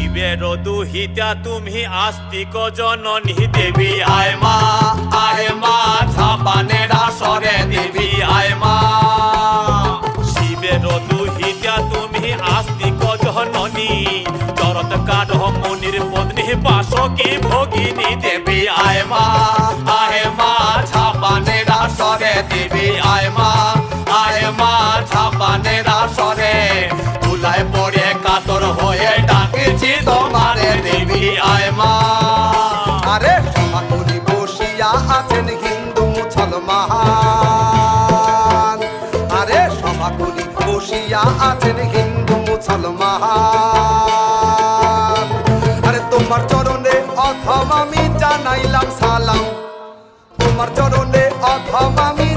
শিবের দুহিতা তুমি আস্তিক জননী দেবী আয় মা ঝাপানের আসরে দেবী আয় মা। শিবের দুহিতা তুমি আস্তিক জননী চরত কাঠ মুনির পত্নী বাসকি ভগিনী দেবী আয় মা ঝাপানের আসরে দেবী আয় মা ঝাপানের আসরে তুলায় পড়ে কাতর হয়ে ডাকছি তোমারে দেবী আয় মা। আরে সমাকুলি বসিয়া আছেন হিন্দু মুসলমান, আরে সমাকুলি বসিয়া আছেন হিন্দু মুসলমান। আরে তোমার চরণে অথম আমি জানাইলাম সালাম, তোমার চরণে অথম আমি